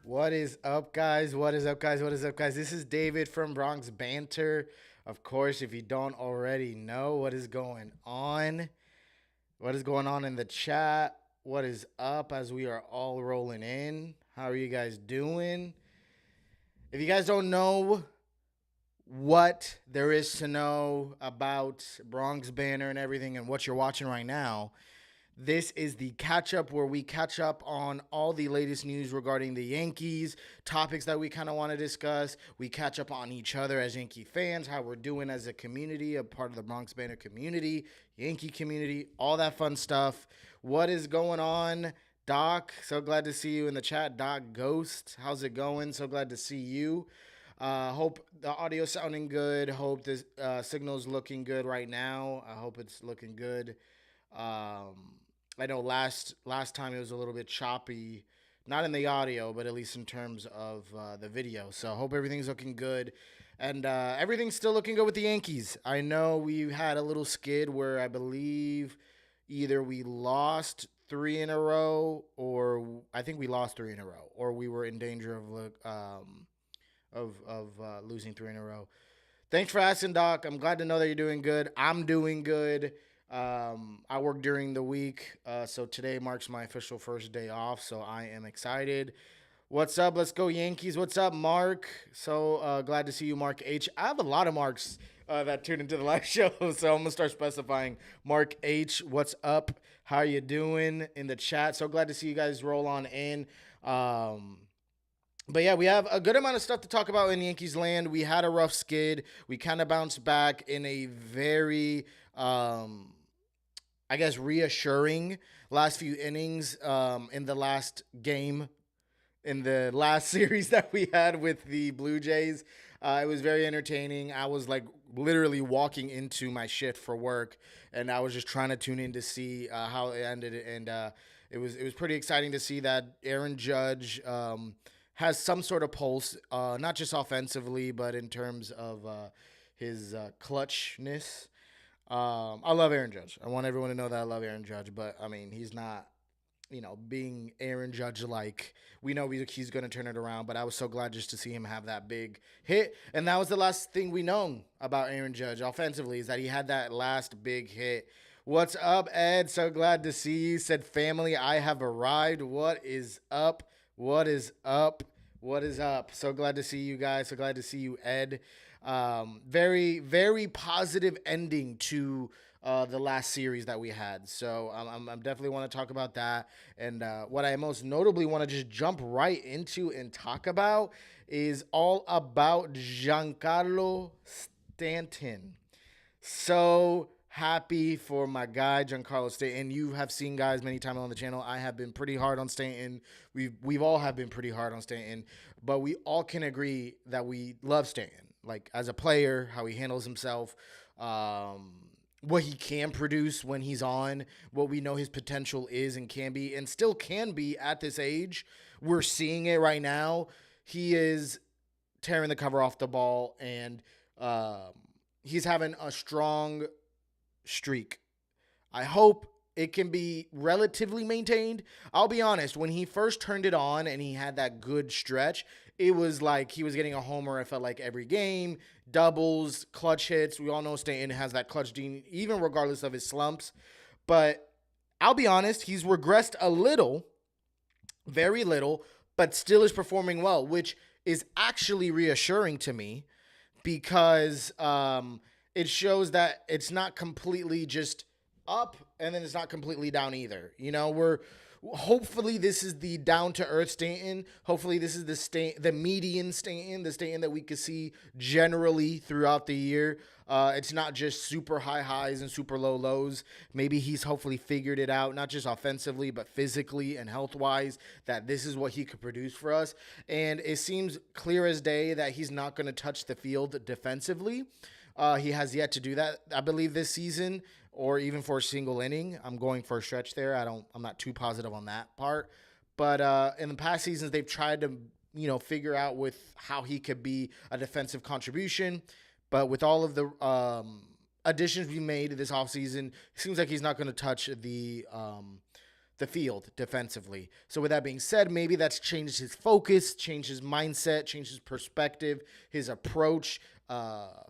What is up, guys? What is up, guys? What is up, guys? This is David from Bronx Banter. Of course, if you don't already know what is going on, what is going on in the chat, what is up as we are all rolling in. How are you guys doing? If you guys don't know what there is to know about Bronx Banter and everything and what you're watching right now, this is the catch up where we catch up on all the latest news regarding the Yankees, topics that we kind of want to discuss. We catch up on each other as Yankee fans, how we're doing as a community, a part of the Bronx Banter community, Yankee community, all that fun stuff. What is going on, Doc? So glad to see you in the chat. Doc Ghost, how's it going? So glad to see you. Hope the audio's sounding good. Hope the signal's looking good right now. I hope it's looking good. I know last time it was a little bit choppy, not in the audio, but at least in terms of the video. So I hope everything's looking good. And everything's still looking good with the Yankees. I know we had a little skid where I believe either we lost 3 in a row, or I think we lost 3 in a row, or we were in danger of losing 3 in a row. Thanks for asking, Doc. I'm glad to know that you're doing good. I'm doing good. I work during the week, so today marks my official first day off, so I am excited. What's up? Let's go Yankees. What's up, Mark? So glad to see you, Mark H. I have a lot of Marks that tune into the live show, so I'm going to start specifying. Mark H, what's up? How you doing in the chat? So glad to see you guys roll on in. But yeah, we have a good amount of stuff to talk about in Yankees land. We had a rough skid. We kind of bounced back in a very I guess, reassuring last few innings in the last game, in the last series that we had with the Blue Jays. It was very entertaining. I was like literally walking into my shift for work, and I was just trying to tune in to see how it ended. And it was pretty exciting to see that Aaron Judge has some sort of pulse, not just offensively, but in terms of his clutchness. I love Aaron Judge. I want everyone to know that I love Aaron Judge, but I mean, he's not, being Aaron Judge like. We know he's going to turn it around, but I was so glad just to see him have that big hit. And that was the last thing we known about Aaron Judge offensively, is that he had that last big hit. What's up, Ed? So glad to see you. Said family, I have arrived. What is up? What is up? What is up? So glad to see you guys. So glad to see you, Ed. Very, very positive ending to the last series that we had. So I'm definitely want to talk about that. And what I most notably want to just jump right into and talk about is all about Giancarlo Stanton. So happy for my guy Giancarlo Stanton. You have seen guys many times on the channel. I have been pretty hard on Stanton. We've all have been pretty hard on Stanton, but we all can agree that we love Stanton. Like as a player, how he handles himself, what he can produce when he's on, what we know his potential is and can be, and still can be at this age. We're seeing it right now. He is tearing the cover off the ball, and he's having a strong streak. I hope it can be relatively maintained. I'll be honest, when he first turned it on and he had that good stretch, it was like he was getting a homer, it felt like, every game, doubles, clutch hits. We all know Stanton has that clutch gene, even regardless of his slumps. But I'll be honest, he's regressed a little, very little, but still is performing well, which is actually reassuring to me, because it shows that it's not completely just up and then it's not completely down either. Hopefully this is the down-to-earth Stanton. Hopefully this is the median Stanton, the Stanton that we could see generally throughout the year. It's not just super high highs and super low lows. Maybe he's hopefully figured it out, not just offensively, but physically and health-wise, that this is what he could produce for us. And it seems clear as day that he's not going to touch the field defensively. He has yet to do that, I believe, this season, or even for a single inning. I'm going for a stretch there. I'm not too positive on that part. But in the past seasons, they've tried to, figure out with how he could be a defensive contribution. But with all of the additions we made this offseason, it seems like he's not going to touch the field defensively. So with that being said, maybe that's changed his focus, changed his mindset, changed his perspective, his approach,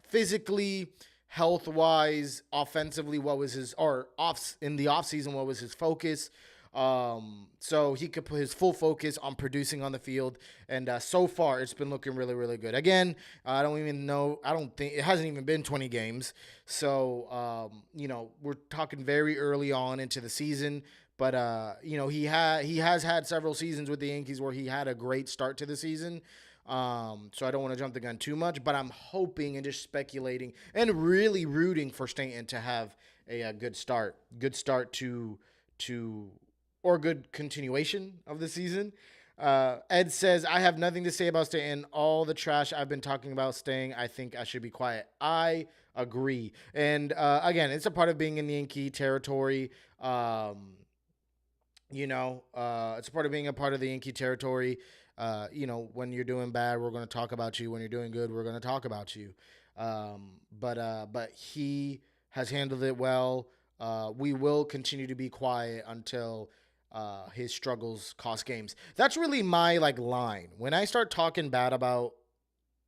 physically, health-wise, offensively. What was his in the offseason? What was his focus? So he could put his full focus on producing on the field. And so far, it's been looking really, really good. Again, I don't think it hasn't even been 20 games. So, we're talking very early on into the season. But, he has had several seasons with the Yankees where he had a great start to the season. So I don't want to jump the gun too much, but I'm hoping and just speculating and really rooting for Stanton to have a good start to or good continuation of the season. Ed says, I have nothing to say about Stanton. All the trash I've been talking about staying, I think I should be quiet. I agree. And again, it's a part of being in the Yankee territory. It's a part of being a part of the Yankee territory. When you're doing bad, we're going to talk about you. When you're doing good, we're going to talk about you. But he has handled it well. We will continue to be quiet until his struggles cost games. That's really my line. When I start talking bad about,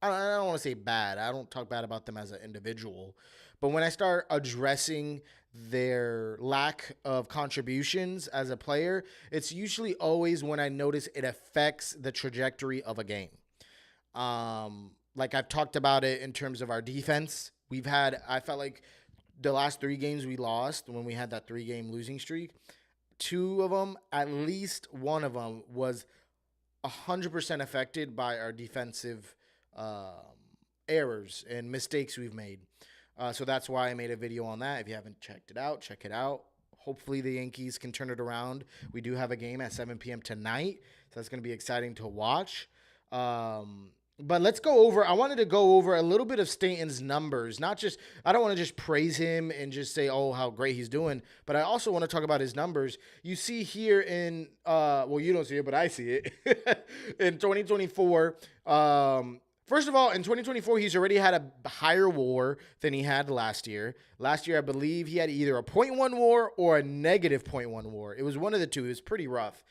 I don't want to say bad. I don't talk bad about them as an individual. But when I start addressing their lack of contributions as a player, it's usually always when I notice it affects the trajectory of a game. I've talked about it in terms of our defense. I felt like the last 3 games we lost when we had that 3-game losing streak, 2 of them, at least one of them was 100% affected by our defensive errors and mistakes we've made. So that's why I made a video on that. If you haven't checked it out, check it out. Hopefully the Yankees can turn it around. We do have a game at 7 p.m. tonight, so that's going to be exciting to watch. But let's go over. I wanted to go over a little bit of Stanton's numbers. I don't want to just praise him and just say, oh, how great he's doing. But I also want to talk about his numbers. You see here you don't see it, but I see it. In 2024, first of all, in 2024, he's already had a higher WAR than he had last year. Last year, I believe he had either a 0.1 WAR or a negative 0.1 WAR. It was one of the two. It was pretty rough.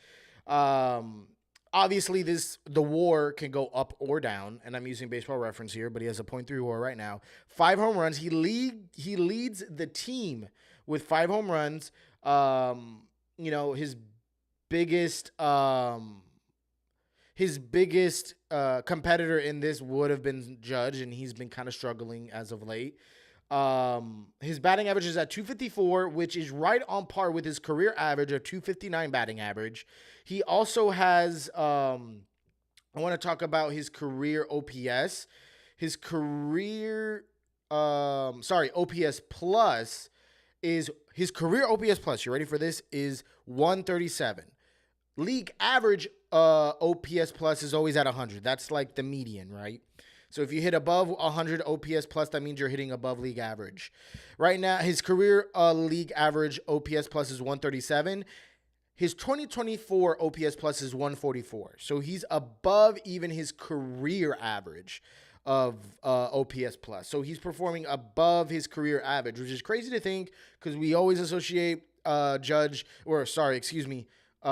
Obviously, the WAR can go up or down, and I'm using Baseball Reference here, but he has a 0.3 WAR right now. 5 home runs. He leads the team with 5 home runs. His biggest competitor in this would have been Judge, and he's been kind of struggling as of late. His batting average is at 254, which is right on par with his career average of 259 batting average. He also has, I want to talk about his career OPS. His career, OPS plus his career OPS plus, you ready for this, is 137. League average OPS plus is always at 100. That's like the median, right? So if you hit above 100 OPS plus, that means you're hitting above league average. Right now, his career league average OPS plus is 137. His 2024 OPS plus is 144. So he's above even his career average of OPS plus. So he's performing above his career average, which is crazy to think because we always associate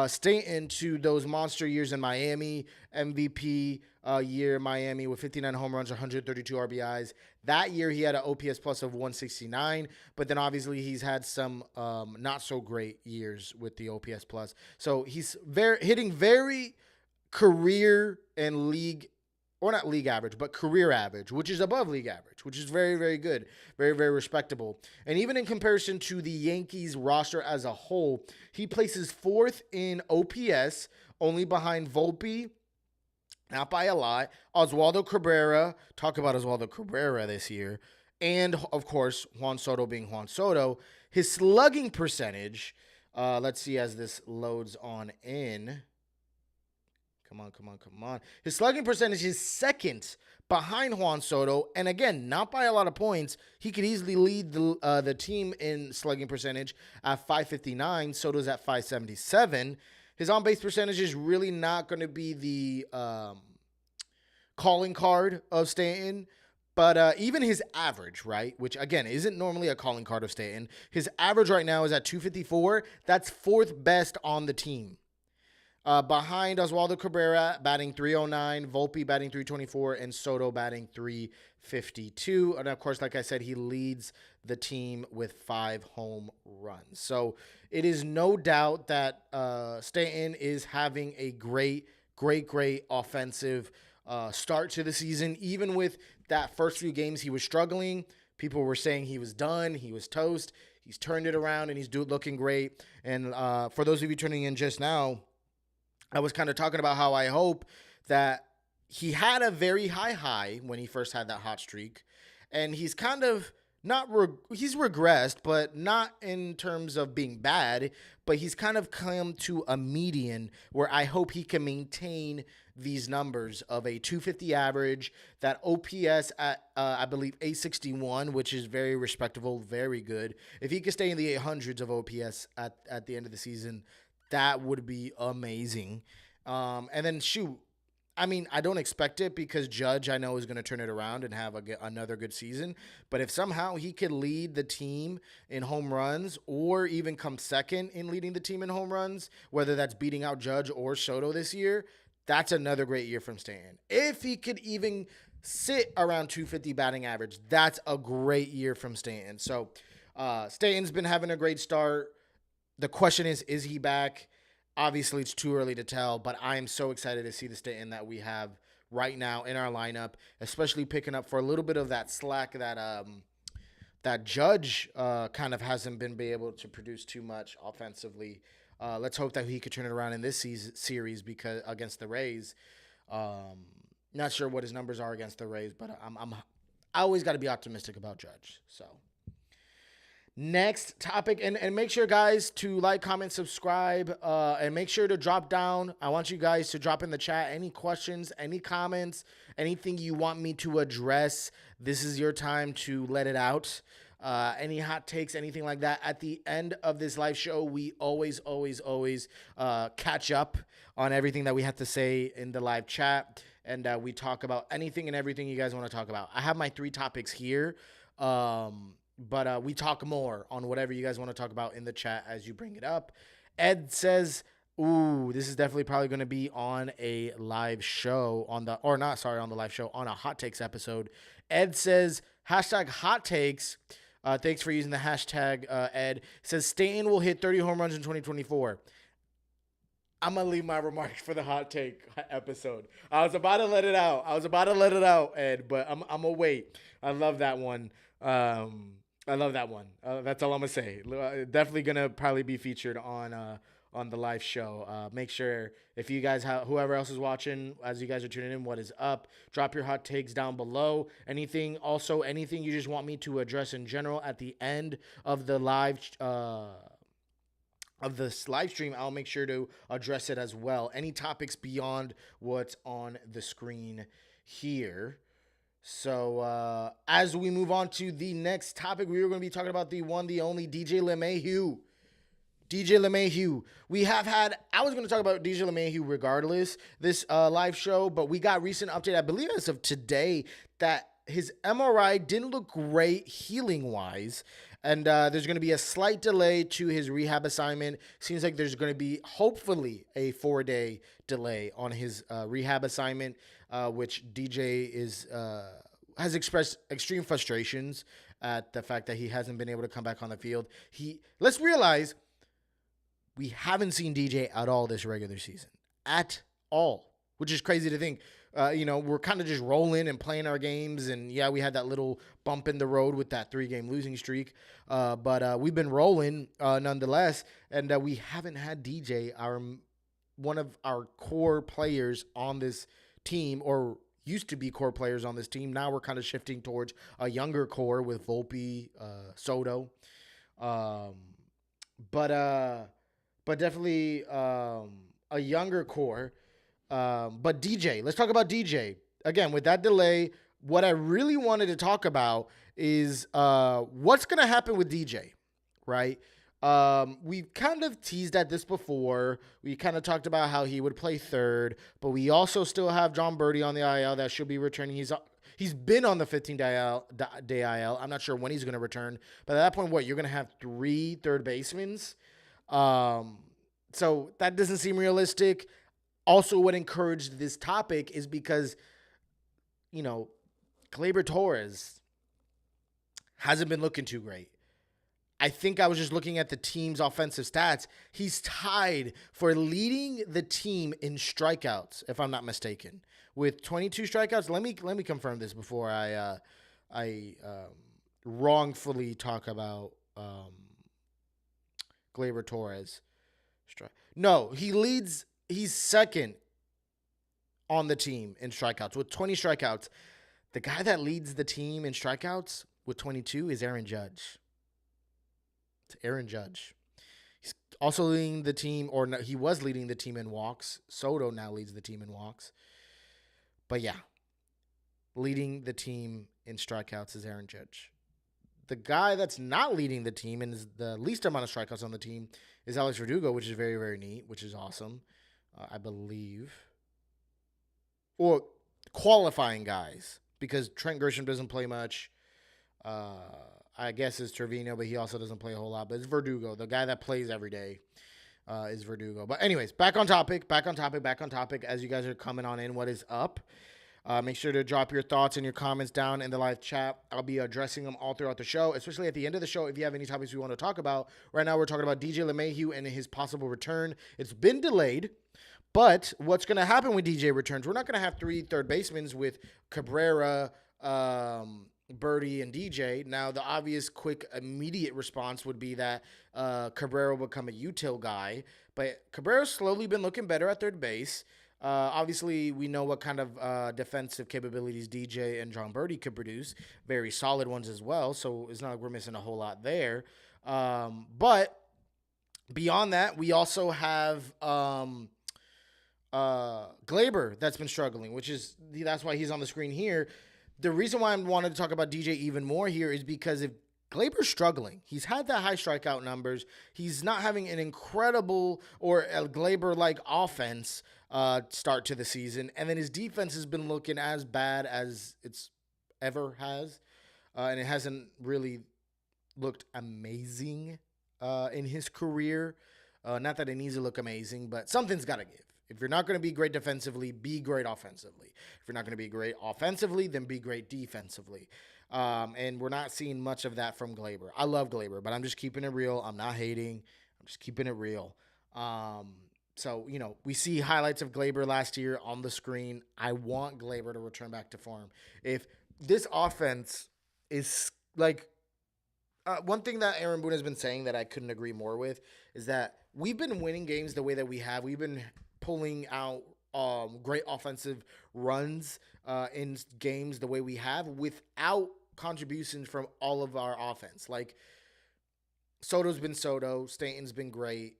Stanton to those monster years in Miami, MVP year Miami with 59 home runs, 132 RBIs. That year he had an OPS plus of 169, but then obviously he's had some not so great years with the OPS plus. So he's hitting very career and league, or not league average, but career average, which is above league average, which is very, very good, very, very respectable. And even in comparison to the Yankees roster as a whole, he places 4th in OPS, only behind Volpe, not by a lot, Oswaldo Cabrera, talk about Oswaldo Cabrera this year, and, of course, Juan Soto being Juan Soto. His slugging percentage, let's see as this loads on in. Come on. His slugging percentage is 2nd behind Juan Soto. And again, not by a lot of points. He could easily lead the team in slugging percentage at 559. Soto's at 577. His on-base percentage is really not going to be the calling card of Stanton. But even his average, right, which again isn't normally a calling card of Stanton, his average right now is at 254. That's fourth best on the team. Behind Oswaldo Cabrera batting 309, Volpe batting 324, and Soto batting 352. And of course, like I said, he leads the team with 5 home runs. So it is no doubt that Stanton is having a great offensive start to the season. Even with that first few games, he was struggling. People were saying he was done. He was toast. He's turned it around, and he's looking great. And for those of you tuning in just now, I was kind of talking about how I hope that he had a very high when he first had that hot streak, and he's kind of he's regressed, but not in terms of being bad, but he's kind of come to a median where I hope he can maintain these numbers of a 250 average, that OPS at, I believe, 861, which is very respectable, very good. If he could stay in the 800s of OPS at the end of the season, that would be amazing. And then, I mean, I don't expect it because Judge, I know, is going to turn it around and have another good season. But if somehow he could lead the team in home runs or even come second in leading the team in home runs, whether that's beating out Judge or Soto this year, that's another great year from Stanton. If he could even sit around 250 batting average, that's a great year from Stanton. So Stanton's been having a great start. The question is he back? Obviously, it's too early to tell, but I am so excited to see the Stanton that we have right now in our lineup, especially picking up for a little bit of that slack that Judge kind of hasn't been able to produce too much offensively. Let's hope that he could turn it around in this series because against the Rays. Not sure what his numbers are against the Rays, but I always got to be optimistic about Judge. So. Next topic, and make sure, guys, to like, comment, subscribe, and make sure to drop down. I want you guys to drop in the chat any questions, any comments, anything you want me to address. This is your time to let it out. Any hot takes, anything like that. At the end of this live show, we always catch up on everything that we have to say in the live chat, and we talk about anything and everything you guys want to talk about. I have my 3 topics here. But we talk more on whatever you guys want to talk about in the chat as you bring it up. Ed says, ooh, this is definitely probably going to be on a live show on the live show, on a hot takes episode. Ed says, hashtag hot takes. Thanks for using the hashtag, Ed. Says Stanton will hit 30 home runs in 2024. I'm going to leave my remarks for the hot take episode. I was about to let it out, Ed, but I'm going to wait. I love that one. That's all I'm gonna say. Definitely gonna probably be featured on the live show. Make sure if you guys whoever else is watching, as you guys are tuning in, what is up? Drop your hot takes down below. Anything you just want me to address in general at the end of the live stream, I'll make sure to address it as well. Any topics beyond what's on the screen here. So as we move on to the next topic, we are going to be talking about the one, the only DJ LeMahieu. I was going to talk about DJ LeMahieu regardless this live show, but we got recent update, I believe as of today, that his MRI didn't look great healing-wise, and there's going to be a slight delay to his rehab assignment. Seems like there's going to be, hopefully, a 4-day delay on his rehab assignment, which DJ has expressed extreme frustrations at the fact that he hasn't been able to come back on the field. Let's realize we haven't seen DJ at all this regular season. At all. Which is crazy to think. We're kind of just rolling and playing our games. And, yeah, we had that little bump in the road with that 3-game losing streak. But we've been rolling nonetheless. And we haven't had DJ, one of our core players on this team, or used to be core players on this team. Now we're kind of shifting towards a younger core with Volpe, Soto. But definitely a younger core. But DJ, let's talk about DJ. Again, with that delay, what I really wanted to talk about is what's going to happen with DJ, right? We kind of teased at this before. We kind of talked about how he would play third, but we also still have John Birdie on the IL that should be returning. He's been on the 15-day IL. I'm not sure when he's going to return, but at that point, what, you're going to have 3 third basemen? So that doesn't seem realistic. Also, what encouraged this topic is because, you know, Gleyber Torres hasn't been looking too great. I think I was just looking at the team's offensive stats. He's tied for leading the team in strikeouts, if I'm not mistaken, with 22 strikeouts. Let me confirm this before I wrongfully talk about Gleyber Torres. No, he's second on the team in strikeouts with 20 strikeouts. The guy that leads the team in strikeouts with 22 is Aaron Judge. It's Aaron Judge. He's also leading the team, or no, he was leading the team in walks. Soto now leads the team in walks. But yeah, leading the team in strikeouts is Aaron Judge. The guy that's not leading the team and is the least amount of strikeouts on the team is Alex Verdugo, which is very, very neat, which is awesome, I believe. Or qualifying guys, because Trent Grisham doesn't play much. I guess it's Trevino, but he also doesn't play a whole lot. But it's Verdugo, the guy that plays every day, is Verdugo. But anyways, back on topic. As you guys are coming on in, what is up? Make sure to drop your thoughts and your comments down in the live chat. I'll be addressing them all throughout the show, especially at the end of the show if you have any topics we want to talk about. Right now, we're talking about DJ LeMahieu and his possible return. It's been delayed, but what's going to happen when DJ returns? We're not going to have 3 third basemen with Cabrera, Birdie, and DJ. Now, the obvious, quick, immediate response would be that Cabrera will become a util guy, but Cabrera's slowly been looking better at third base. Obviously, we know what kind of defensive capabilities DJ and John Birdie could produce. Very solid ones as well, so it's not like we're missing a whole lot there. But beyond that, we also have Gleyber that's been struggling, that's why he's on the screen here. The reason why I wanted to talk about DJ even more here is because if Gleyber's struggling, he's had that high strikeout numbers. He's not having an incredible or a Gleyber-like offense start to the season. And then his defense has been looking as bad as it's ever has. And it hasn't really looked amazing in his career. Not that it needs to look amazing, but something's got to give. If you're not going to be great defensively, be great offensively. If you're not going to be great offensively, then be great defensively. And we're not seeing much of that from Gleyber. I love Gleyber, but I'm just keeping it real. I'm not hating. I'm just keeping it real. So, we see highlights of Gleyber last year on the screen. I want Gleyber to return back to form. If this offense is like one thing that Aaron Boone has been saying that I couldn't agree more with is that we've been winning games the way that we have. We've been pulling out great offensive runs in games the way we have without contributions from all of our offense. Like Soto's been Soto, Stanton's been great,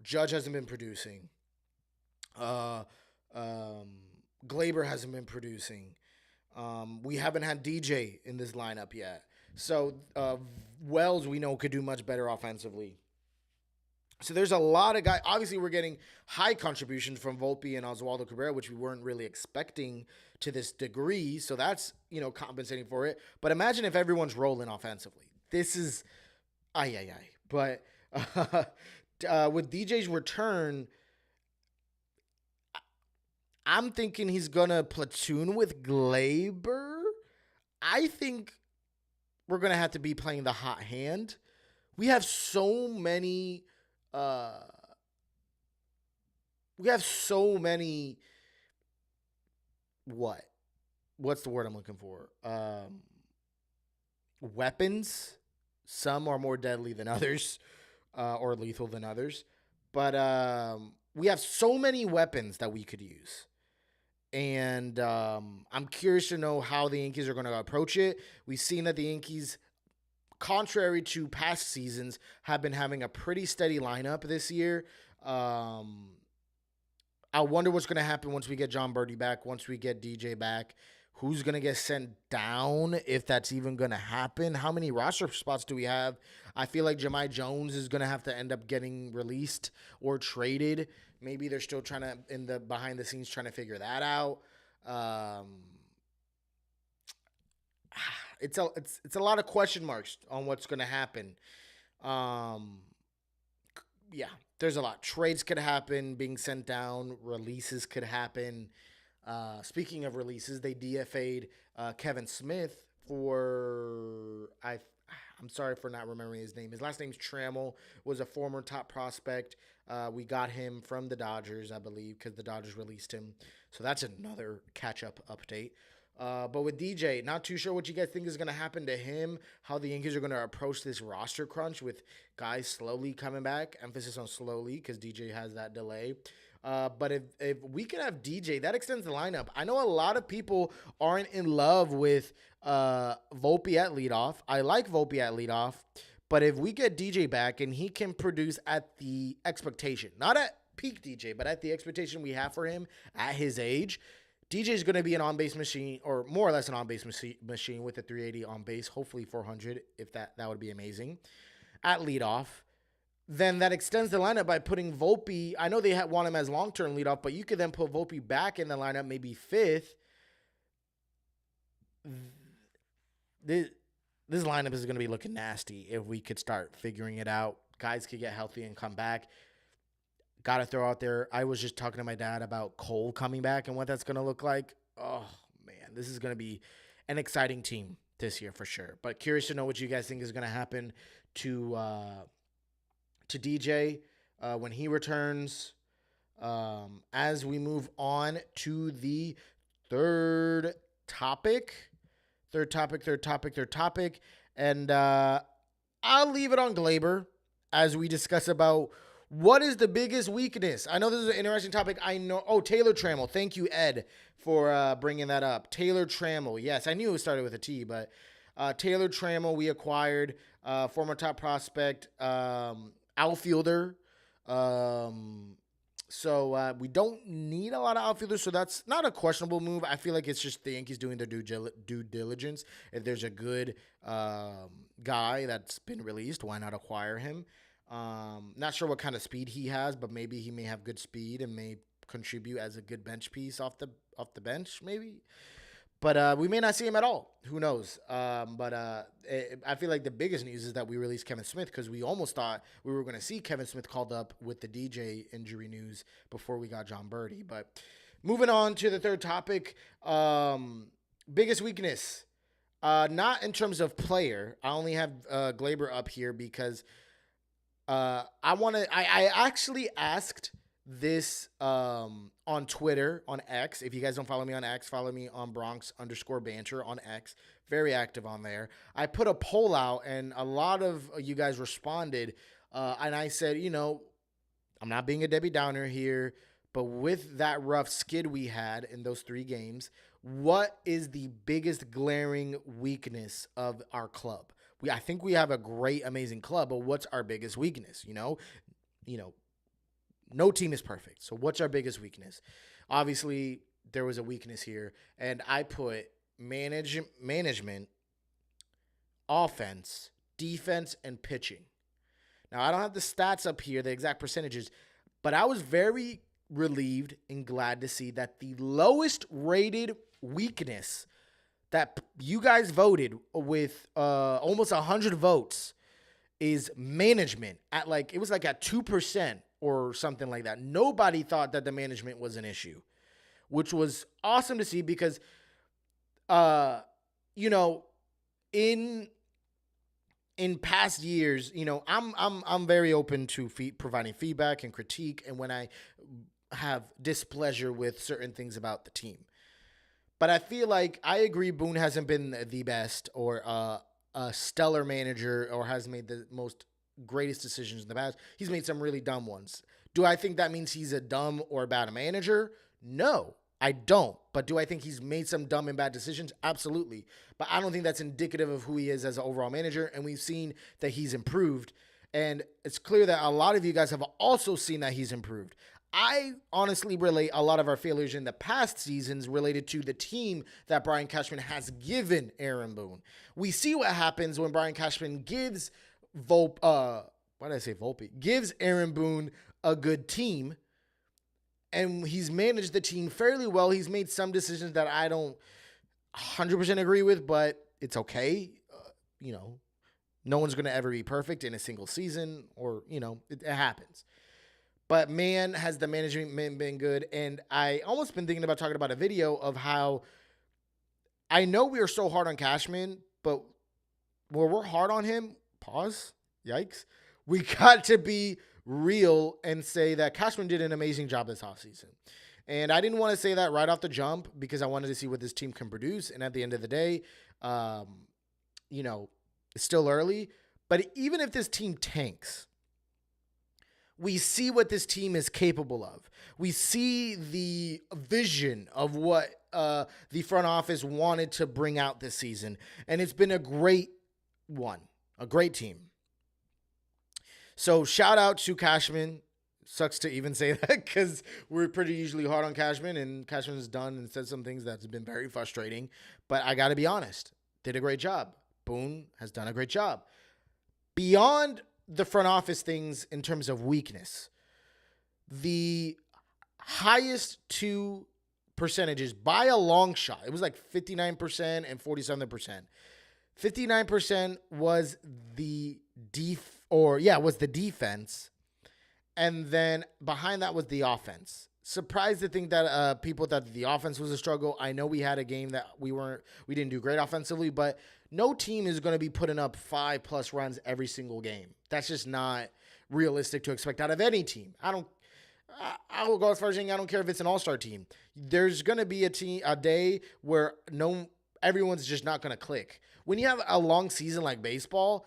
Judge hasn't been producing, Gleyber hasn't been producing. We haven't had DJ in this lineup yet. So Wells we know could do much better offensively. So there's a lot of guys. Obviously, we're getting high contributions from Volpe and Oswaldo Cabrera, which we weren't really expecting to this degree. So that's, compensating for it. But imagine if everyone's rolling offensively. This is, But with DJ's return, I'm thinking he's going to platoon with Gleyber. I think we're going to have to be playing the hot hand. We have so many... what's the word I'm looking for? Weapons. Some are more deadly than others, or lethal than others. But we have so many weapons that we could use. And I'm curious to know how the Yankees are going to approach it. We've seen that the Yankees, contrary to past seasons, have been having a pretty steady lineup this year. I wonder what's going to happen once we get John Birdie back, once we get DJ back. who's going to get sent down, if that's even going to happen. How many roster spots do we have? I feel like Jahmai Jones is going to have to end up getting released or traded. Maybe they're still trying to, in the behind the scenes, trying to figure that out. It's a lot of question marks on what's going to happen. Yeah, there's a lot. Trades could happen, being sent down, releases could happen. Speaking of releases, they DFA'd Kevin Smith for I'm sorry for not remembering his name. His last name's Trammell. Was a former top prospect. We got him from the Dodgers, I believe, because the Dodgers released him. So that's another catch-up update. But with DJ, not too sure what you guys think is going to happen to him, how the Yankees are going to approach this roster crunch with guys slowly coming back. Emphasis on slowly because DJ has that delay. But if we can have DJ, that extends the lineup. I know a lot of people aren't in love with Volpe at leadoff. I like Volpe at leadoff. But if we get DJ back and he can produce at the expectation, not at peak DJ, but at the expectation we have for him at his age, DJ is going to be an on-base machine, or more or less an on-base machine with a 380 on base, hopefully 400, if that would be amazing, at leadoff. Then that extends the lineup by putting Volpe. I know they want him as long-term leadoff, but you could then put Volpe back in the lineup, maybe fifth. This lineup is going to be looking nasty if we could start figuring it out. Guys could get healthy and come back. Got to throw out there, I was just talking to my dad about Cole coming back and what that's going to look like. Oh, man, this is going to be an exciting team this year for sure. But curious to know what you guys think is going to happen to DJ when he returns. As we move on to the third topic. And I'll leave it on Glaber as we discuss about what is the biggest weakness. I know this is an interesting topic. I know. Oh, Taylor Trammell. Thank you, Ed, for bringing that up. Taylor Trammell. Yes, I knew it started with a T, but Taylor Trammell, we acquired, former top prospect, outfielder. So we don't need a lot of outfielders, so that's not a questionable move. I feel like it's just the Yankees doing their due diligence. If there's a good guy that's been released, why not acquire him? Not sure what kind of speed he has, but maybe he may have good speed and may contribute as a good bench piece off the bench, maybe. But we may not see him at all. Who knows? I feel like the biggest news is that we released Kevin Smith because we almost thought we were going to see Kevin Smith called up with the DJ injury news before we got John Birdie. But moving on to the third topic, biggest weakness. Not in terms of player. I only have Glaber up here because I actually asked this on Twitter, on X. If you guys don't follow me on X, follow me on Bronx_banter on X. Very active on there. I put a poll out and a lot of you guys responded. And I said, I'm not being a Debbie Downer here, but with that rough skid we had in those 3 games, what is the biggest glaring weakness of our club? I think we have a great, amazing club, but what's our biggest weakness? No team is perfect. So what's our biggest weakness? Obviously, there was a weakness here, and I put management, offense, defense, and pitching. Now, I don't have the stats up here, the exact percentages, but I was very relieved and glad to see that the lowest rated weakness that you guys voted with almost 100 votes is management at it was at 2% or something like that. Nobody thought that the management was an issue, which was awesome to see because, in past years, I'm very open to providing feedback and critique, and when I have displeasure with certain things about the team. But I feel like I agree Boone hasn't been the best or a stellar manager or has made the most greatest decisions in the past. He's made some really dumb ones. Do I think that means he's a dumb or bad manager? No, I don't. But do I think he's made some dumb and bad decisions? Absolutely. But I don't think that's indicative of who he is as an overall manager. And we've seen that he's improved. And it's clear that a lot of you guys have also seen that he's improved. I honestly relate a lot of our failures in the past seasons related to the team that Brian Cashman has given Aaron Boone. We see what happens when Brian Cashman gives why did I say Volpe? Gives Aaron Boone a good team, and he's managed the team fairly well. He's made some decisions that I don't 100% agree with, but it's okay. No one's going to ever be perfect in a single season, or, it happens. But man, has the management been good. And I almost been thinking about talking about a video of how I know we are so hard on Cashman, but where we're hard on him, pause, yikes, we got to be real and say that Cashman did an amazing job this offseason. And I didn't want to say that right off the jump because I wanted to see what this team can produce. And at the end of the day, it's still early. But even if this team tanks, we see what this team is capable of. We see the vision of what the front office wanted to bring out this season. And it's been a great one, a great team. So shout out to Cashman. Sucks to even say that because we're pretty usually hard on Cashman, and Cashman's done and said some things that's been very frustrating. But I got to be honest, did a great job. Boone has done a great job. Beyond the front office things in terms of weakness, the highest two percentages by a long shot, it was like 59% and 47%. 59% was the defense. And then behind that was the offense. Surprised to think that people thought the offense was a struggle. I know we had a game that we didn't do great offensively, but no team is going to be putting up 5+ runs every single game. That's just not realistic to expect out of any team. I will go as far as saying I don't care if it's an all-star team. There's going to be a day where everyone's just not going to click. When you have a long season like baseball,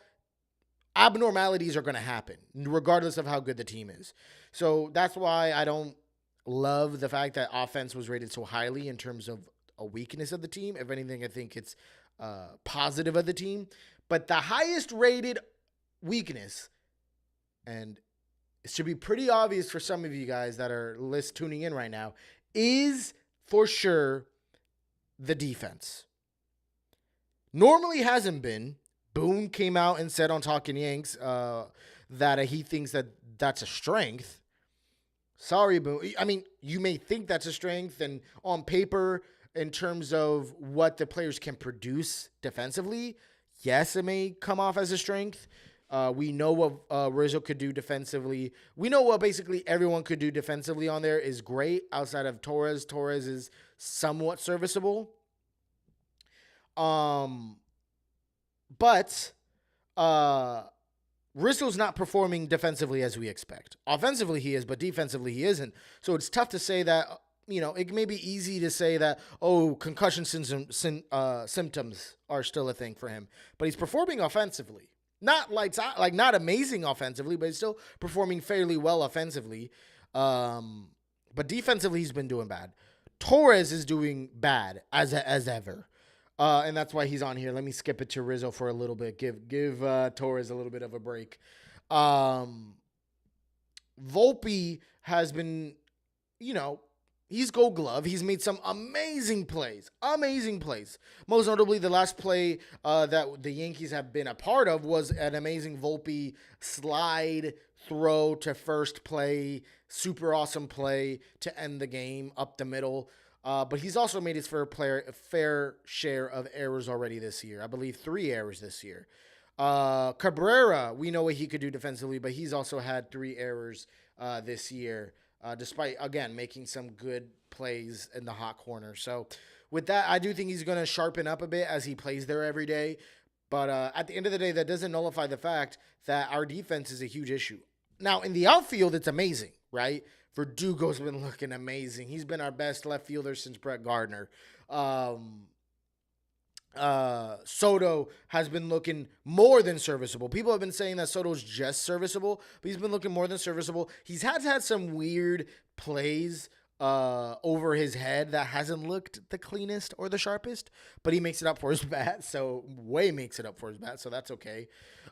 abnormalities are going to happen, regardless of how good the team is. So that's why I don't love the fact that offense was rated so highly in terms of a weakness of the team. If anything, I think it's positive of the team. But the highest rated weakness, and it should be pretty obvious for some of you guys that are tuning in right now, is for sure the defense. Normally hasn't been. Boone came out and said on Talking Yanks that he thinks that that's a strength. Sorry, Boone. I mean, you may think that's a strength, and on paper, in terms of what the players can produce defensively, yes, it may come off as a strength. We know what Rizzo could do defensively. We know what basically everyone could do defensively on there is great outside of Torres. Torres is somewhat serviceable. But Rizzo's not performing defensively as we expect. Offensively he is, but defensively he isn't. So it's tough to say that, it may be easy to say that, concussion symptoms are still a thing for him. But he's performing offensively. Not not amazing offensively, but he's still performing fairly well offensively. But defensively he's been doing bad. Torres is doing bad as ever. And that's why he's on here. Let me skip it to Rizzo for a little bit. Give Torres a little bit of a break. Volpe has been, he's Gold Glove. He's made some amazing plays. Most notably, the last play that the Yankees have been a part of was an amazing Volpe slide throw to first play. Super awesome play to end the game up the middle. But he's also made his fair share of errors already this year. I believe 3 errors this year. Cabrera, we know what he could do defensively, but he's also had 3 errors this year, despite, again, making some good plays in the hot corner. So with that, I do think he's going to sharpen up a bit as he plays there every day. But at the end of the day, that doesn't nullify the fact that our defense is a huge issue. Now, in the outfield, it's amazing, right? Verdugo's been looking amazing. He's been our best left fielder since Brett Gardner. Soto has been looking more than serviceable. People have been saying that Soto's just serviceable, but he's been looking more than serviceable. He's had some weird plays over his head that hasn't looked the cleanest or the sharpest, but he makes it up for his bat. So Way makes it up for his bat, so that's okay.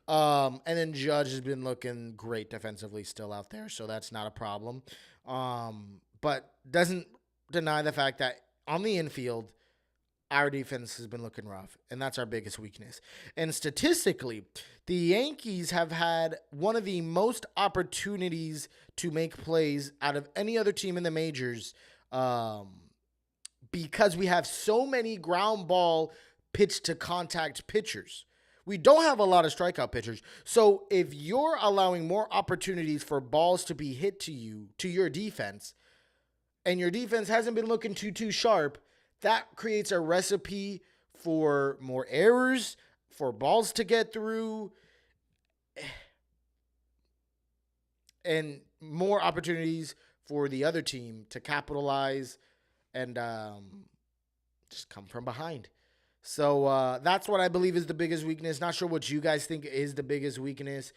And then Judge has been looking great defensively still out there, so that's not a problem. But doesn't deny the fact that on the infield, our defense has been looking rough, and that's our biggest weakness. And statistically, the Yankees have had one of the most opportunities to make plays out of any other team in the majors, because we have so many ground ball pitch to contact pitchers. We don't have a lot of strikeout pitchers. So if you're allowing more opportunities for balls to be hit to you, to your defense, and your defense hasn't been looking too sharp, that creates a recipe for more errors, for balls to get through, and more opportunities for the other team to capitalize and just come from behind. So that's what I believe is the biggest weakness. Not sure what you guys think is the biggest weakness.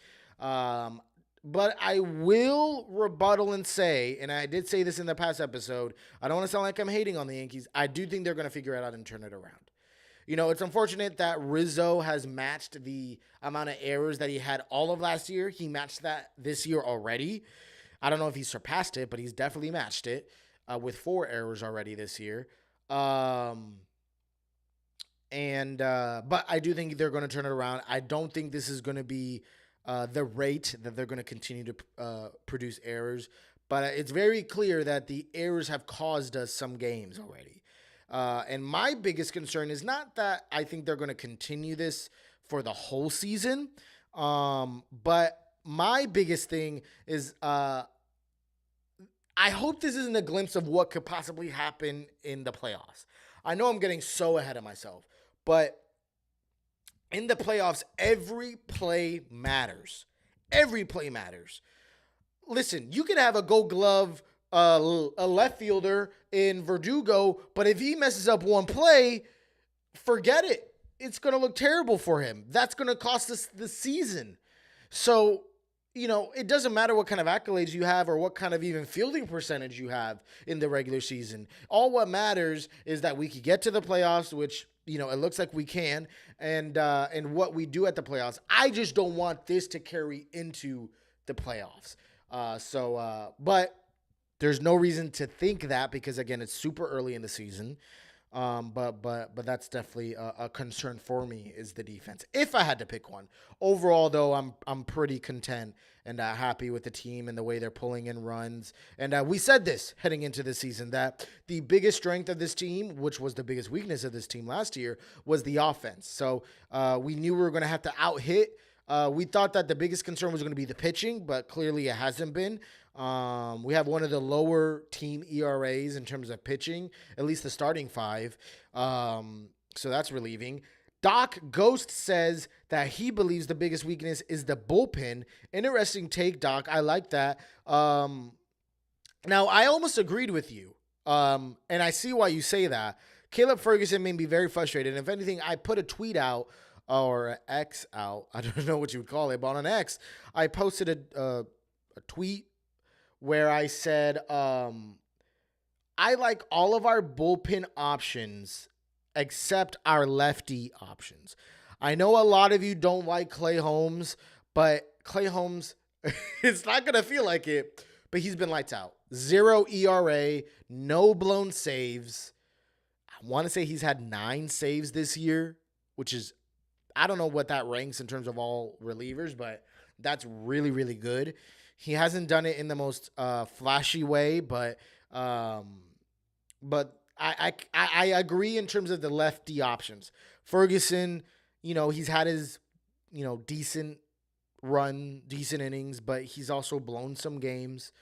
But I will rebuttal and say, and I did say this in the past episode, I don't want to sound like I'm hating on the Yankees. I do think they're going to figure it out and turn it around. You know, it's unfortunate that Rizzo has matched the amount of errors that he had all of last year. He matched that this year already. I don't know if he surpassed it, but he's definitely matched it with 4 errors already this year. But I do think they're going to turn it around. I don't think this is going to be the rate that they're going to continue to produce errors. But it's very clear that the errors have caused us some games already. And my biggest concern is not that I think they're going to continue this for the whole season. But my biggest thing is I hope this isn't a glimpse of what could possibly happen in the playoffs. I know I'm getting so ahead of myself, but in the playoffs, every play matters. Every play matters. Listen, you could have a Gold Glove, a left fielder in Verdugo, but if he messes up one play, forget it. It's going to look terrible for him. That's going to cost us the season. So, you know, it doesn't matter what kind of accolades you have or what kind of even fielding percentage you have in the regular season. All what matters is that we can get to the playoffs, which, you know, it looks like we can, and what we do at the playoffs. I just don't want this to carry into the playoffs. But there's no reason to think that because, again, it's super early in the season. But that's definitely a concern for me is the defense. If I had to pick one, overall though, I'm pretty content and happy with the team and the way they're pulling in runs. And we said this heading into the season that the biggest strength of this team, which was the biggest weakness of this team last year, was the offense. So we knew we were going to have to out-hit. We thought that the biggest concern was going to be the pitching, but clearly it hasn't been. We have one of the lower team ERAs in terms of pitching, at least the starting 5. So that's relieving. Doc Ghost says that he believes the biggest weakness is the bullpen. Interesting take, Doc. I like that. Now, I almost agreed with you, and I see why you say that. Caleb Ferguson made me very frustrated. And if anything, I put a tweet out or an X out. I don't know what you would call it, but on an X, I posted a tweet where I said, I like all of our bullpen options except our lefty options. I know a lot of you don't like Clay Holmes, but Clay Holmes, it's not going to feel like it, but he's been lights out. 0 ERA, no blown saves. I want to say he's had 9 saves this year, which is, I don't know what that ranks in terms of all relievers, but that's really, really good. He hasn't done it in the most flashy way, but I agree in terms of the lefty options. Ferguson, you know, he's had his, you know, decent run, decent innings, but he's also blown some games.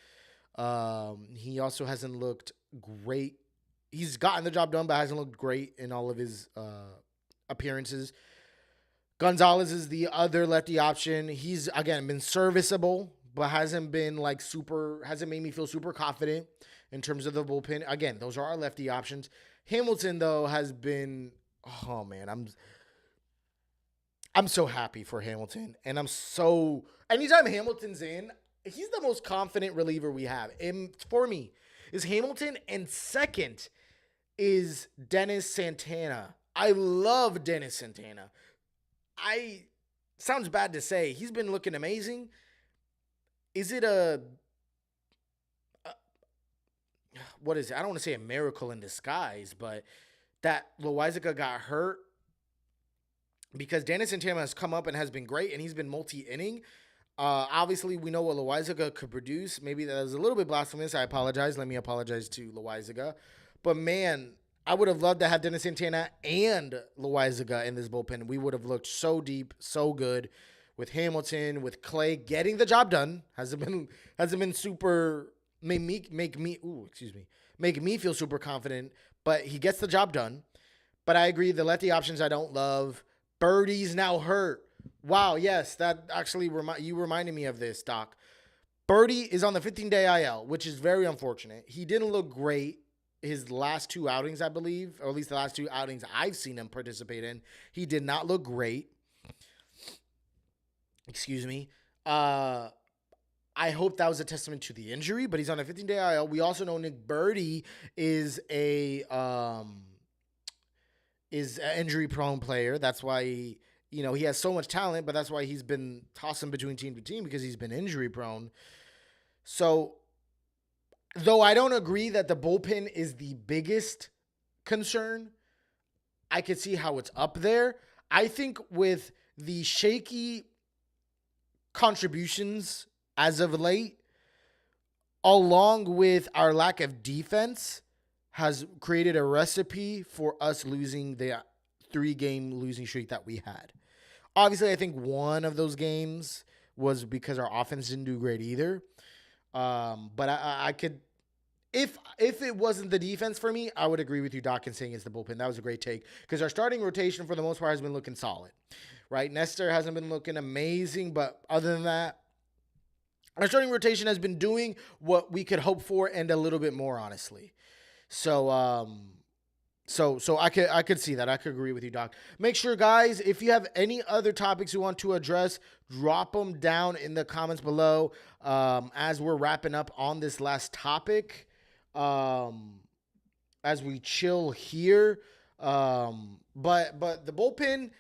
He also hasn't looked great. He's gotten the job done, but hasn't looked great in all of his appearances. Gonzalez is the other lefty option. He's, again, been serviceable, but hasn't been like hasn't made me feel super confident in terms of the bullpen. Again, those are our lefty options. Hamilton, though, has been, oh man, I'm so happy for Hamilton. And anytime Hamilton's in, he's the most confident reliever we have. And for me, is Hamilton, and second is Dennis Santana. I love Dennis Santana. I sounds bad to say, he's been looking amazing. Is it a what is it? I don't want to say a miracle in disguise, but that Loizaga got hurt because Dennis Santana has come up and has been great, and he's been multi-inning. Obviously, we know what Loizaga could produce. Maybe that was a little bit blasphemous. I apologize. Let me apologize to Loizaga. But man, I would have loved to have Dennis Santana and Loizaga in this bullpen. We would have looked so deep, so good with Hamilton, with Clay getting the job done. Hasn't been super make me feel super confident, but he gets the job done. But I agree, the lefty options I don't love. Birdie's now hurt. Wow, yes, that actually you reminded me of this, Doc. Birdie is on the 15-day IL, which is very unfortunate. He didn't look great his last two outings, I believe, or at least the last two outings I've seen him participate in. He did not look great. Excuse me. I hope that was a testament to the injury, but he's on a 15-day IL. We also know Nick Birdie is an injury-prone player. That's why he has so much talent, but that's why he's been tossing between team to team, because he's been injury-prone. So, though I don't agree that the bullpen is the biggest concern, I could see how it's up there. I think with the shaky contributions as of late, along with our lack of defense, has created a recipe for us losing the 3-game losing streak that we had. Obviously, I think one of those games was because our offense didn't do great either. But I could, if it wasn't the defense for me, I would agree with you, Doc, in saying it's the bullpen. That was a great take, because our starting rotation for the most part has been looking solid, right? Nestor hasn't been looking amazing, but other than that, our starting rotation has been doing what we could hope for and a little bit more, honestly. So, so I could see that. I could agree with you, Doc. Make sure, guys, if you have any other topics you want to address, drop them down in the comments below. As we're wrapping up on this last topic, as we chill here, but the bullpen,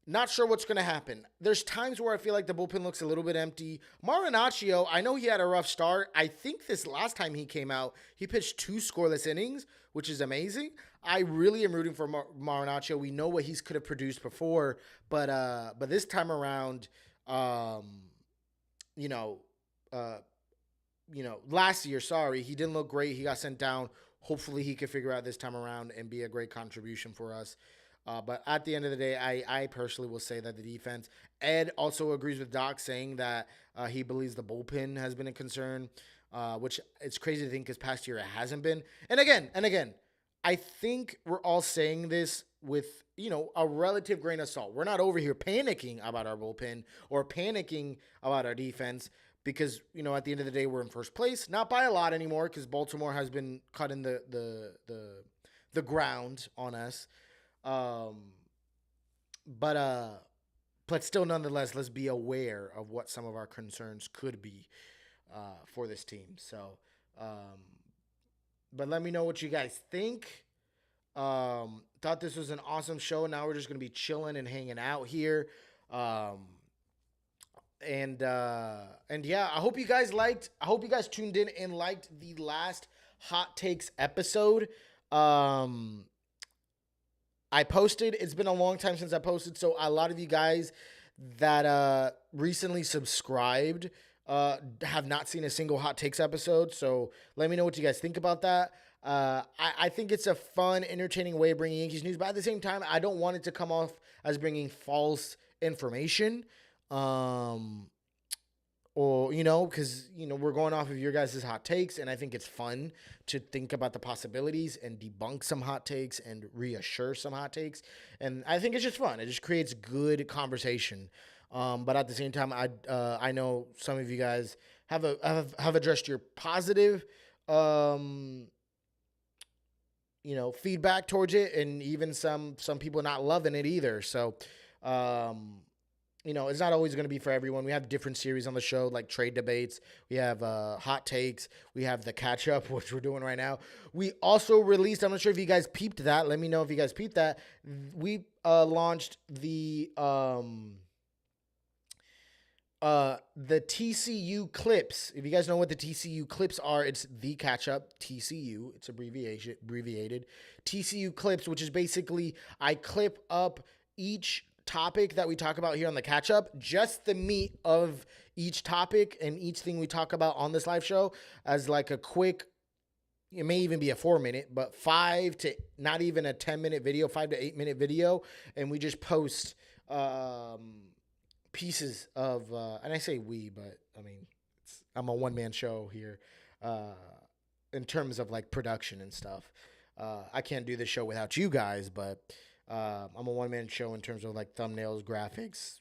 not sure what's going to happen. There's times where I feel like the bullpen looks a little bit empty. Marinaccio, I know he had a rough start. I think this last time he came out, he pitched 2 scoreless innings, which is amazing. I really am rooting for Marinaccio. We know what he could have produced before, but this time around, last year, he didn't look great. He got sent down. Hopefully he could figure out this time around and be a great contribution for us. But at the end of the day, I personally will say that the defense. Ed also agrees with Doc, saying that he believes the bullpen has been a concern, which it's crazy to think because past year it hasn't been. And again, I think we're all saying this with, a relative grain of salt. We're not over here panicking about our bullpen or panicking about our defense, because, at the end of the day, we're in first place. Not by a lot anymore, because Baltimore has been cutting the ground on us. But still, nonetheless, let's be aware of what some of our concerns could be for this team. So, but let me know what you guys think. Thought this was an awesome show. Now we're just gonna be chilling and hanging out here. And yeah, I hope you guys tuned in and liked the last Hot Takes episode. I posted. It's been a long time since I posted, so a lot of you guys that recently subscribed have not seen a single Hot Takes episode. So let me know what you guys think about that. I think it's a fun, entertaining way of bringing Yankees news, but at the same time, I don't want it to come off as bringing false information. Or, because, we're going off of your guys' hot takes, and I think it's fun to think about the possibilities and debunk some hot takes and reassure some hot takes. And I think it's just fun. It just creates good conversation. But at the same time, I know some of you guys have addressed your positive, feedback towards it, and even some people not loving it either. So, it's not always going to be for everyone. We have different series on the show, like trade debates. We have hot takes. We have the catch up, which we're doing right now. We also released, I'm not sure if you guys peeped that. Let me know if you guys peeped that. We launched the TCU clips. If you guys know what the TCU clips are, it's the catch up TCU. It's abbreviated TCU clips, which is basically I clip up each topic that we talk about here on the catch up, just the meat of each topic and each thing we talk about on this live show as like a quick, it may even be a 4-minute, but 5 to not even a 10-minute video, 5 to 8-minute video. And we just post, pieces of, and I say we, but I mean, I'm a one-man show here, in terms of like production and stuff. I can't do this show without you guys, but I'm a one-man show in terms of like thumbnails, graphics,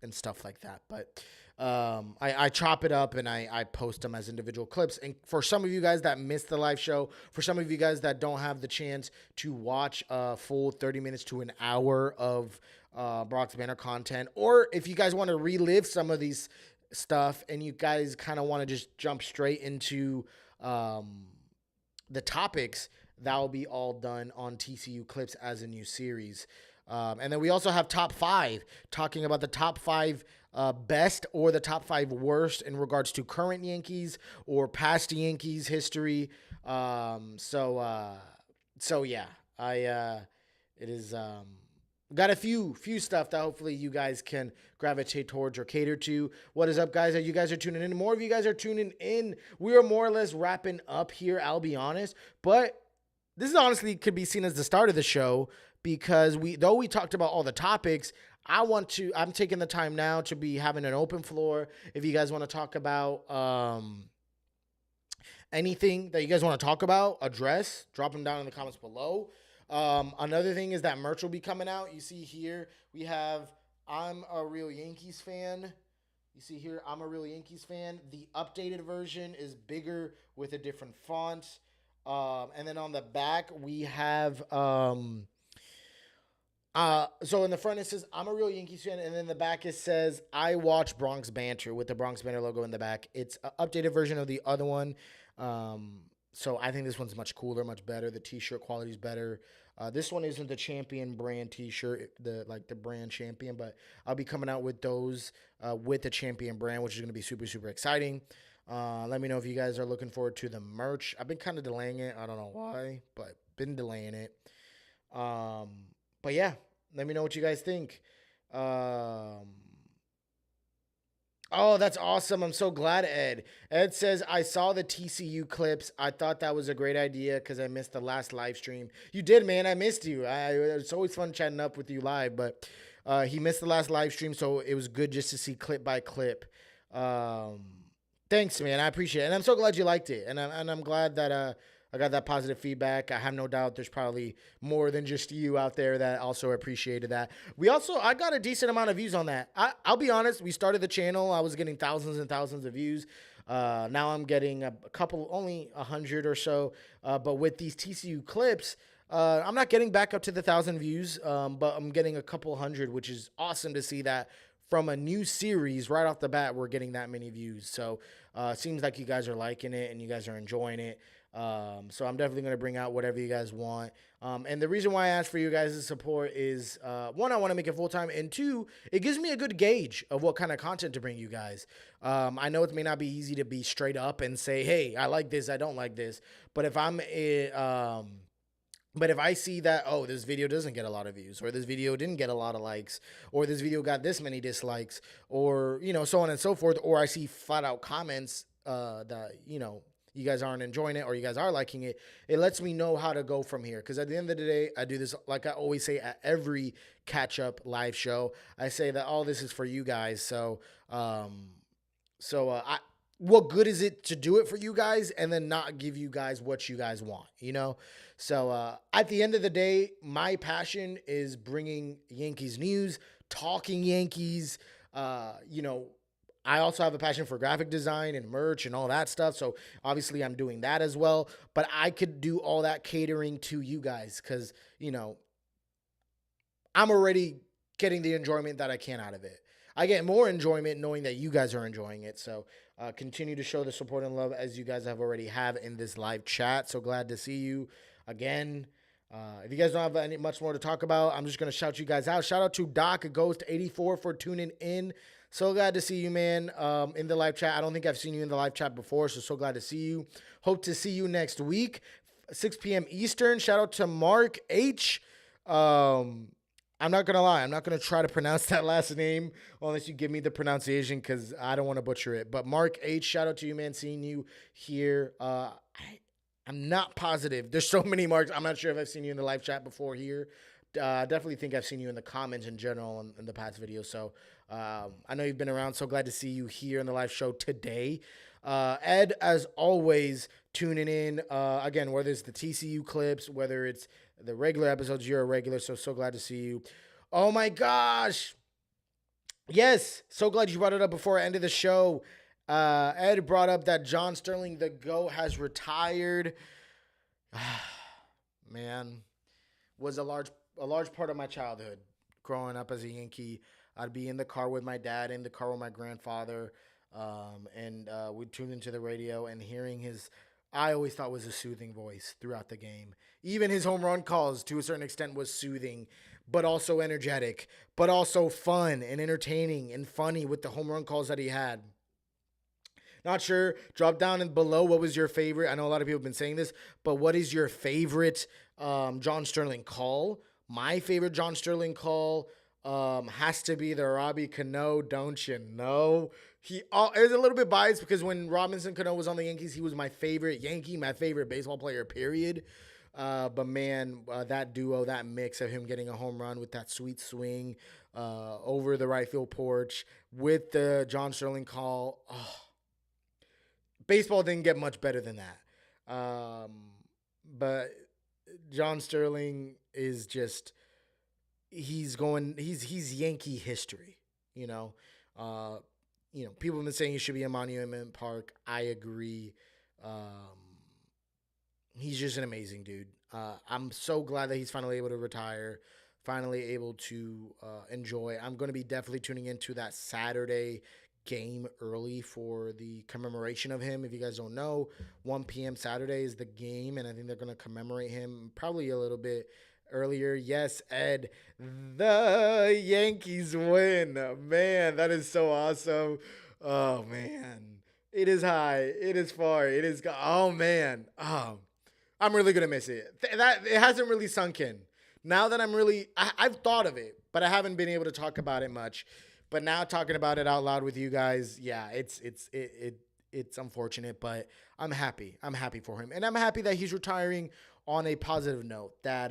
and stuff like that. But I chop it up and I post them as individual clips. And for some of you guys that missed the live show, for some of you guys that don't have the chance to watch a full 30 minutes to an hour of Bronx Banter content, or if you guys want to relive some of these stuff and you guys kind of want to just jump straight into the topics, that will be all done on TCU Clips as a new series. And then we also have Top 5, talking about the top 5 best or the top 5 worst in regards to current Yankees or past Yankees history. So yeah, it is, got a few stuff that hopefully you guys can gravitate towards or cater to. What is up, guys? You guys are tuning in. More of you guys are tuning in. We are more or less wrapping up here, I'll be honest. But this is honestly could be seen as the start of the show, because though we talked about all the topics, I'm taking the time now to be having an open floor. If you guys want to talk about anything that you guys want to talk about, address, drop them down in the comments below. Another thing is that merch will be coming out. You see here, we have I'm a Real Yankees Fan. You see here, I'm a Real Yankees Fan. The updated version is bigger with a different font. And then on the back, we have, so in the front it says, I'm a Real Yankees Fan. And then the back it says, I watch Bronx Banter, with the Bronx Banter logo in the back. It's an updated version of the other one. So I think this one's much cooler, much better. The t-shirt quality is better. This one isn't the Champion brand t-shirt, the brand Champion, but I'll be coming out with those, with the Champion brand, which is going to be super, super exciting. Let me know if you guys are looking forward to the merch. I've been kind of delaying it. I don't know why, but been delaying it. But yeah, let me know what you guys think. Oh, that's awesome. I'm so glad, Ed. Ed says, I saw the TCU clips. I thought that was a great idea because I missed the last live stream. You did, man. I missed you. It's always fun chatting up with you live, but he missed the last live stream, so it was good just to see clip by clip. Thanks, man. I appreciate it. And I'm so glad you liked it. And I'm glad that I got that positive feedback. I have no doubt there's probably more than just you out there that also appreciated that. I got a decent amount of views on that. I'll be honest. We started the channel. I was getting thousands and thousands of views. Now I'm getting a couple, only 100 or so. But with these TCU clips, I'm not getting back up to the 1,000 views, but I'm getting a couple hundred, which is awesome to see that from a new series right off the bat, we're getting that many views. So it seems like you guys are liking it and you guys are enjoying it. So I'm definitely going to bring out whatever you guys want. And the reason why I ask for you guys' support is, one, I want to make it full-time, and two, it gives me a good gauge of what kind of content to bring you guys. I know it may not be easy to be straight up and say, hey, I like this, I don't like this. But if I see that, oh, this video doesn't get a lot of views, or this video didn't get a lot of likes, or this video got this many dislikes, or, so on and so forth, or I see flat out comments that, you guys aren't enjoying it or you guys are liking it, it lets me know how to go from here. Because at the end of the day, I do this, like I always say at every catch-up live show, I say that all this is for you guys. So, what good is it to do it for you guys and then not give you guys what you guys want, So at the end of the day, my passion is bringing Yankees news, talking Yankees, I also have a passion for graphic design and merch and all that stuff. So obviously I'm doing that as well. But I could do all that catering to you guys because, I'm already getting the enjoyment that I can out of it. I get more enjoyment knowing that you guys are enjoying it. So continue to show the support and love as you guys have already have in this live chat. So glad to see you again. If you guys don't have any much more to talk about, I'm just gonna shout you guys out. Shout out to Doc Ghost 84 for tuning in. So glad to see you, man, in the live chat. I don't think I've seen you in the live chat before, so glad to see you. Hope to see you next week, 6 p.m. Eastern. Shout out to Mark H. I'm not going to lie. I'm not going to try to pronounce that last name unless you give me the pronunciation because I don't want to butcher it. But Mark H., shout out to you, man, seeing you here. I'm not positive. There's so many Marks. I'm not sure if I've seen you in the live chat before here. Definitely think I've seen you in the comments in general in the past videos. So I know you've been around. So glad to see you here in the live show today. Ed, as always, tuning in. Again, whether it's the TCU clips, whether it's the regular episodes, you're a regular. So glad to see you. Oh, my gosh. Yes. So glad you brought it up before I ended the show. Ed brought up that John Sterling, the GOAT, has retired. Man, was a large part of my childhood growing up as a Yankee. I'd be in the car with my dad, in the car with my grandfather, and we'd tune into the radio and hearing his, I always thought was a soothing voice throughout the game. Even his home run calls, to a certain extent, was soothing, but also energetic, but also fun and entertaining and funny with the home run calls that he had. Not sure. Drop down and below. What was your favorite? I know a lot of people have been saying this, but what is your favorite John Sterling call? My favorite John Sterling call has to be the Robbie Cano, don't you know? It was a little bit biased because when Robinson Cano was on the Yankees, he was my favorite Yankee, my favorite baseball player, period. But man, that duo, that mix of him getting a home run with that sweet swing over the right field porch with the John Sterling call. Oh, baseball didn't get much better than that. But John Sterling is just, he's Yankee history, you know. People have been saying he should be in Monument Park. I agree. He's just an amazing dude. I'm so glad that he's finally able to retire, finally able to enjoy. I'm going to be definitely tuning into that Saturday game early for the commemoration of him. If you guys don't know, 1 p.m. Saturday is the game, and I think they're going to commemorate him probably a little bit earlier. Yes, Ed, the Yankees win. Man, that is so awesome. Oh, man. It is high. It is far. It is, oh, man. Oh, I'm really going to miss it. It hasn't really sunk in. Now that I've thought of it, but I haven't been able to talk about it much. But now talking about it out loud with you guys, yeah, it's unfortunate, but I'm happy. I'm happy for him, and I'm happy that he's retiring on a positive note. That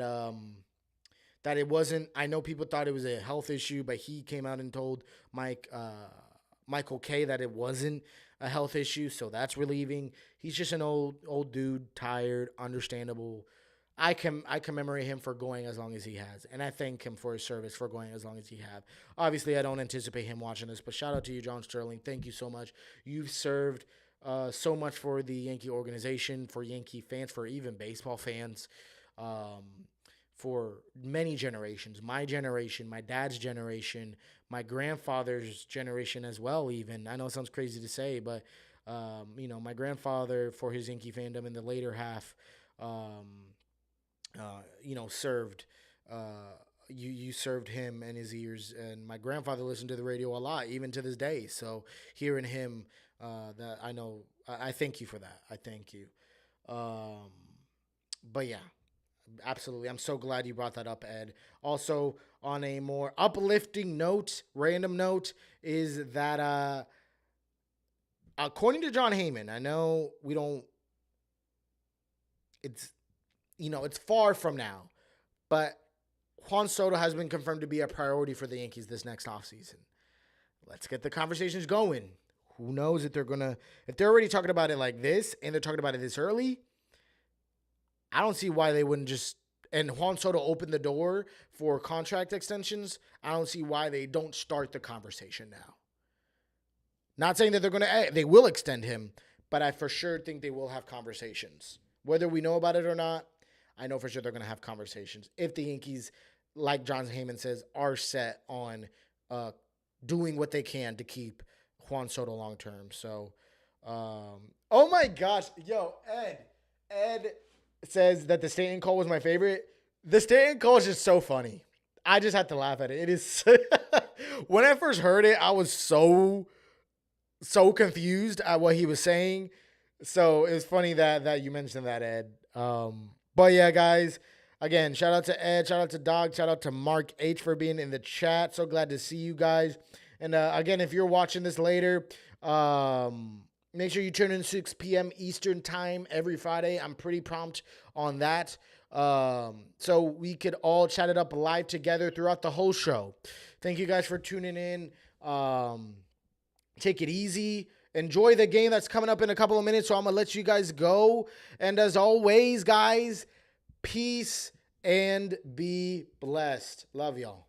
it wasn't. I know people thought it was a health issue, but he came out and told Michael K that it wasn't a health issue, so that's relieving. He's just an old dude, tired, understandable. I commemorate him for going as long as he has, and I thank him for his service for going as long as he have. Obviously, I don't anticipate him watching this, but shout out to you, John Sterling. Thank you so much. You've served so much for the Yankee organization, for Yankee fans, for even baseball fans, for many generations. My generation, my dad's generation, my grandfather's generation as well, even. I know it sounds crazy to say, but, my grandfather, for his Yankee fandom in the later half, served. You served him and his ears, and my grandfather listened to the radio a lot, even to this day. So hearing him, that I know, I thank you for that. I thank you. But yeah, absolutely. I'm so glad you brought that up, Ed. Also, on a more uplifting note, random note, is that according to John Heyman, I know we don't. It's far from now, but Juan Soto has been confirmed to be a priority for the Yankees this next offseason. Let's get the conversations going. Who knows if they're already talking about it like this and they're talking about it this early, I don't see why they wouldn't just, and Juan Soto opened the door for contract extensions. I don't see why they don't start the conversation now. Not saying that they will extend him, but I for sure think they will have conversations. Whether we know about it or not, I know for sure they're going to have conversations. If the Yankees, like John Heyman says, are set on doing what they can to keep Juan Soto long term. So, oh my gosh, yo, Ed says that the Stanton call was my favorite. The Stanton call is just so funny. I just had to laugh at it. It is when I first heard it, I was so confused at what he was saying. So it was funny that you mentioned that, Ed. But yeah, guys. Again, shout out to Ed, shout out to Dog, shout out to Mark H for being in the chat. So glad to see you guys. And again, if you're watching this later, make sure you tune in 6 p.m. Eastern time every Friday. I'm pretty prompt on that. So we could all chat it up live together throughout the whole show. Thank you guys for tuning in. Take it easy. Enjoy the game that's coming up in a couple of minutes. So I'm going to let you guys go. And as always, guys, peace and be blessed. Love y'all.